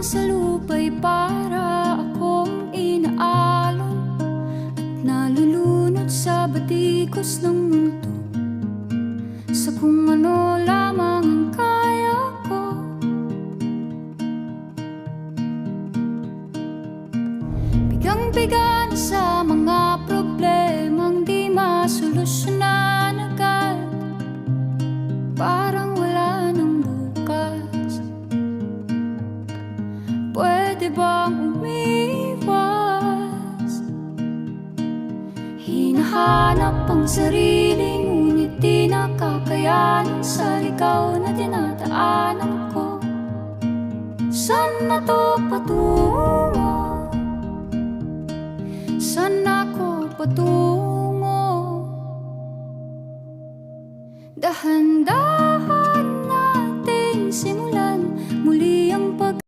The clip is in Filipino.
sa lupa'y para akong inaalon at nalulunod sa batikos ng mundo, sa kung ano lamang ang kaya ko. Bigang-biga na sa mga problemang di masolusyonan agad, parang wala nang bukas. Pwede bang umiwas? Hinahanap ang sarili, ngunit di nakakayanan sa ligaw na dinadaanan ko. Saan na to patungo? Saan ako patungo? Dahan-dahan